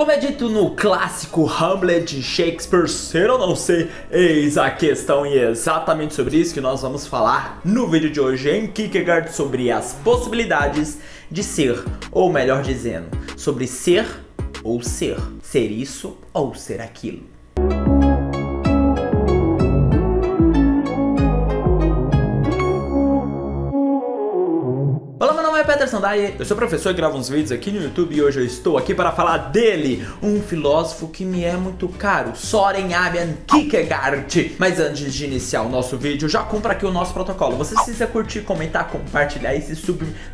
Como é dito no clássico Hamlet de Shakespeare, ser ou não ser, eis a questão, e é exatamente sobre isso que nós vamos falar no vídeo de hoje em Kierkegaard, sobre as possibilidades de ser, ou melhor dizendo, sobre ser ou ser isso ou ser aquilo. Peterson Dyer, eu sou professor e gravo uns vídeos aqui no YouTube e hoje eu estou aqui para falar dele, um filósofo que me é muito caro, Søren Abian Kierkegaard. Mas antes de iniciar o nosso vídeo, já cumpra aqui o nosso protocolo. Você precisa curtir, comentar, compartilhar e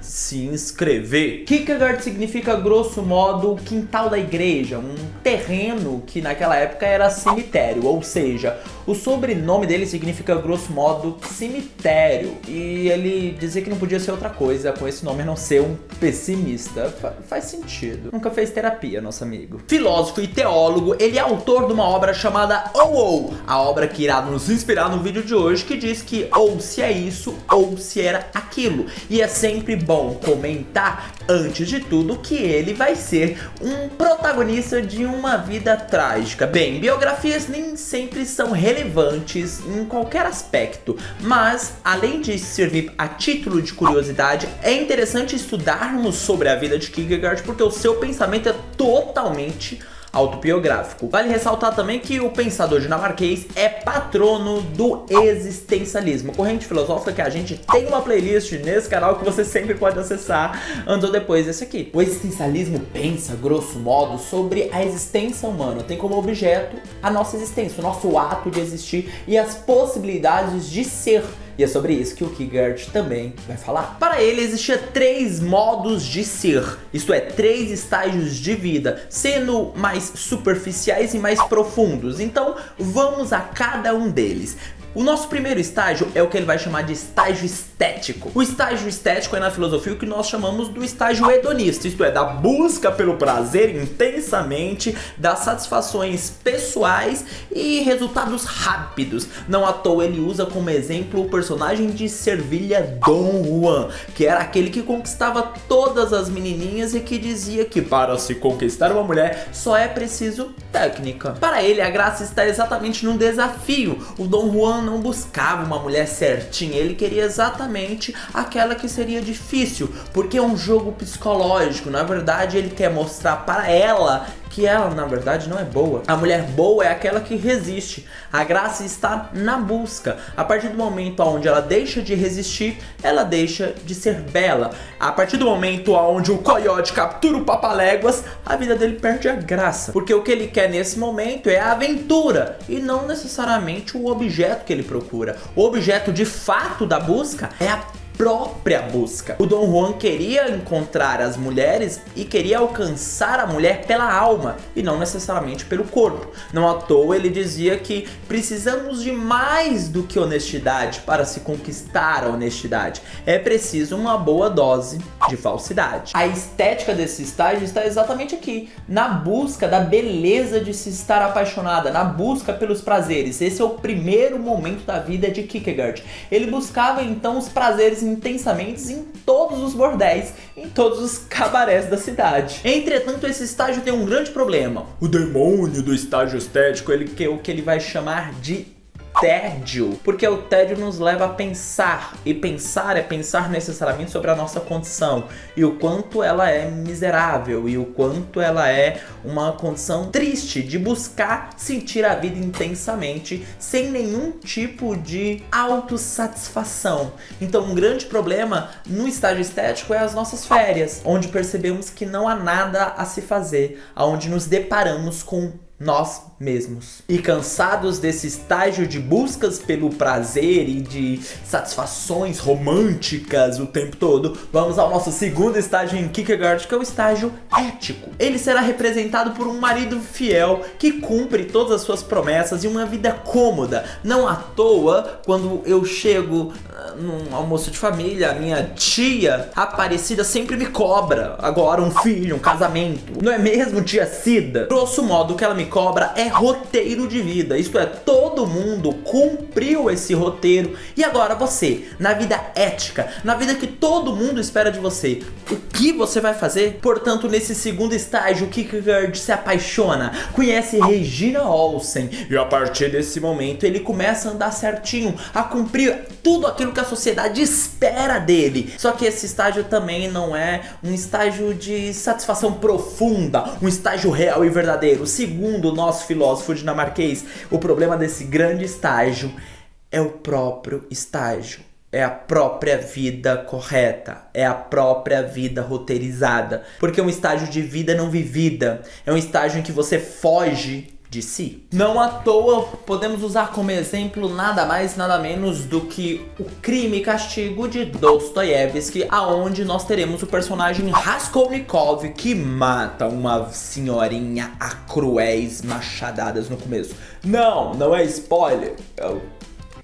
se inscrever. Kierkegaard significa, grosso modo, o quintal da igreja, um terreno que naquela época era cemitério, ou seja, o sobrenome dele significa, grosso modo, cemitério. E ele dizia que não podia ser outra coisa com esse nome, a não ser um pessimista. Faz sentido. Nunca fez terapia, nosso amigo. Filósofo e teólogo, ele é autor de uma obra chamada Ou, a obra que irá nos inspirar no vídeo de hoje, que diz que ou se é isso ou se era aquilo. E é sempre bom comentar, antes de tudo, que ele vai ser um protagonista de uma vida trágica. Bem, biografias nem sempre são relevantes em qualquer aspecto, mas além de servir a título de curiosidade, é interessante estudarmos sobre a vida de Kierkegaard porque o seu pensamento é totalmente autobiográfico. Vale ressaltar também que o pensador dinamarquês é patrono do existencialismo, corrente filosófica que a gente tem uma playlist nesse canal que você sempre pode acessar antes ou depois desse aqui. O existencialismo pensa, grosso modo, sobre a existência humana, tem como objeto a nossa existência, o nosso ato de existir e as possibilidades de ser. E é sobre isso que o Kierkegaard também vai falar. Para ele, existia 3 modos de ser, isto é, 3 estágios de vida, sendo mais superficiais e mais profundos. Então, vamos a cada um deles. O nosso primeiro estágio é o que ele vai chamar de estágio estético. O estágio estético é na filosofia o que nós chamamos do estágio hedonista, isto é, da busca pelo prazer intensamente, das satisfações pessoais e resultados rápidos. Não à toa ele usa como exemplo o personagem de Servilha Dom Juan, que era aquele que conquistava todas as menininhas e que dizia que para se conquistar uma mulher só é preciso técnica. Para ele, a graça está exatamente no desafio. O Dom Juan não buscava uma mulher certinha, ele queria exatamente aquela que seria difícil, porque é um jogo psicológico. Na verdade, ele quer mostrar para ela que ela, na verdade, não é boa. A mulher boa é aquela que resiste. A graça está na busca. A partir do momento onde ela deixa de resistir, ela deixa de ser bela. A partir do momento onde o coiote captura o papaléguas, a vida dele perde a graça. Porque o que ele quer nesse momento é a aventura e não necessariamente o objeto que ele procura. O objeto de fato da busca é a própria busca. O Dom Juan queria encontrar as mulheres e queria alcançar a mulher pela alma e não necessariamente pelo corpo. Não à toa ele dizia que precisamos de mais do que honestidade para se conquistar a honestidade. É preciso uma boa dose de falsidade. A estética desse estágio está exatamente aqui, na busca da beleza de se estar apaixonada, na busca pelos prazeres. Esse é o primeiro momento da vida de Kierkegaard. Ele buscava então os prazeres intensamente em todos os bordéis, em todos os cabarés da cidade. Entretanto, esse estágio tem um grande problema. O demônio do estágio estético, o que ele vai chamar de tédio, porque o tédio nos leva a pensar, e pensar é pensar necessariamente sobre a nossa condição e o quanto ela é miserável e o quanto ela é uma condição triste de buscar sentir a vida intensamente sem nenhum tipo de autossatisfação. Então um grande problema no estágio estético é as nossas férias, onde percebemos que não há nada a se fazer, onde nos deparamos com nós mesmos. E cansados desse estágio de buscas pelo prazer e de satisfações românticas o tempo todo, vamos ao nosso segundo estágio em Kierkegaard, que é o estágio ético. Ele será representado por um marido fiel que cumpre todas as suas promessas e uma vida cômoda. Não à toa, quando eu chego num almoço de família, a minha tia Aparecida sempre me cobra agora um filho, um casamento. Não é mesmo, tia Cida? Grosso modo, o que ela me cobra é roteiro de vida. Isto é, todo mundo cumpriu esse roteiro. E agora você, na vida ética, na vida que todo mundo espera de você, o que você vai fazer? Portanto, nesse segundo estágio, o Kierkegaard se apaixona, conhece Regina Olsen, e a partir desse momento ele começa a andar certinho, a cumprir tudo aquilo que a sociedade espera dele. Só que esse estágio também não é um estágio de satisfação profunda, um estágio real e verdadeiro. Segundo o nosso filósofo dinamarquês, o problema desse grande estágio é o próprio estágio. É a própria vida correta, é a própria vida roteirizada. Porque é um estágio de vida não vivida, é um estágio em que você foge de si. Não à toa podemos usar como exemplo nada mais nada menos do que o Crime e Castigo de Dostoiévski, aonde nós teremos o personagem Raskolnikov que mata uma senhorinha a cruéis machadadas no começo. Não é spoiler, é o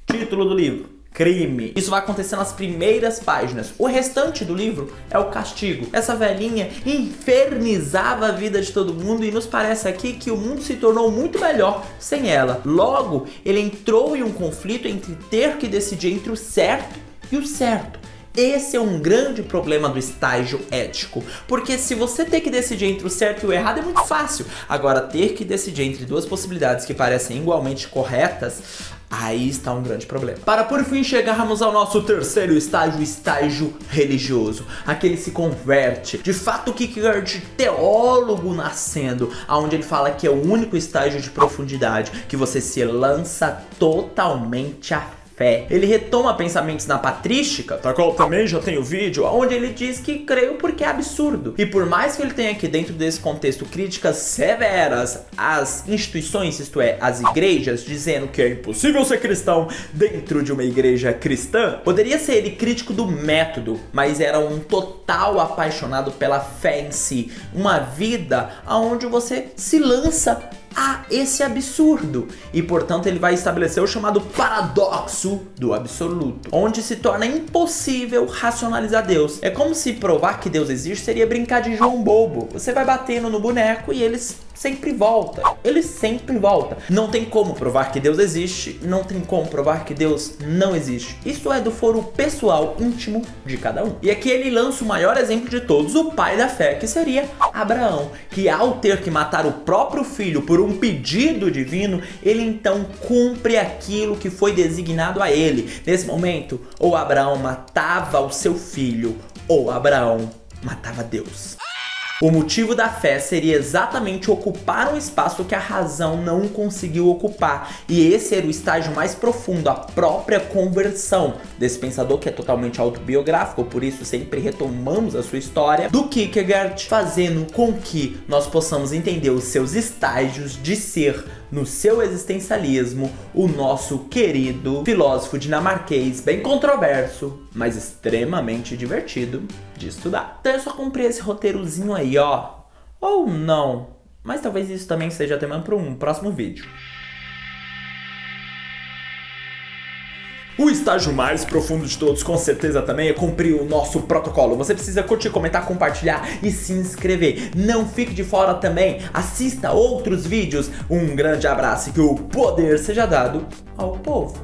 título do livro. Crime. Isso vai acontecer nas primeiras páginas. O restante do livro é o castigo. Essa velhinha infernizava a vida de todo mundo e nos parece aqui que o mundo se tornou muito melhor sem ela. Logo, ele entrou em um conflito entre ter que decidir entre o certo e o certo. Esse é um grande problema do estágio ético, porque se você ter que decidir entre o certo e o errado é muito fácil. Agora, ter que decidir entre duas possibilidades que parecem igualmente corretas, aí está um grande problema. Para por fim chegarmos ao nosso terceiro estágio, o estágio religioso. Aquele se converte. De fato, o Kierkegaard, teólogo nascendo, onde ele fala que é o único estágio de profundidade, que você se lança totalmente a fé. Ele retoma pensamentos na patrística, da qual também já tem o vídeo, onde ele diz que creio porque é absurdo. E por mais que ele tenha aqui dentro desse contexto críticas severas às instituições, isto é, às igrejas, dizendo que é impossível ser cristão dentro de uma igreja cristã, poderia ser ele crítico do método, mas era um total apaixonado pela fé em si. Uma vida onde você se lança a esse absurdo. E portanto ele vai estabelecer o chamado paradoxo do absoluto, onde se torna impossível racionalizar Deus. É como se provar que Deus existe seria brincar de João Bobo. Você vai batendo no boneco e eles sempre volta. Ele sempre volta. Não tem como provar que Deus existe, não tem como provar que Deus não existe. Isso é do foro pessoal, íntimo de cada um. E aqui ele lança o maior exemplo de todos, o pai da fé, que seria Abraão, que ao ter que matar o próprio filho por um pedido divino, ele então cumpre aquilo que foi designado a ele. Nesse momento, ou Abraão matava o seu filho, ou Abraão matava Deus. O motivo da fé seria exatamente ocupar um espaço que a razão não conseguiu ocupar. E esse era o estágio mais profundo, a própria conversão desse pensador que é totalmente autobiográfico, por isso sempre retomamos a sua história, do Kierkegaard, fazendo com que nós possamos entender os seus estágios de ser, no seu existencialismo, o nosso querido filósofo dinamarquês, bem controverso, mas extremamente divertido de estudar. Então eu só cumpri esse roteirozinho aí, ó. Ou não, mas talvez isso também seja tema para um próximo vídeo. O estágio mais profundo de todos, com certeza, também é cumprir o nosso protocolo. Você precisa curtir, comentar, compartilhar e se inscrever. Não fique de fora também, assista outros vídeos. Um grande abraço e que o poder seja dado ao povo.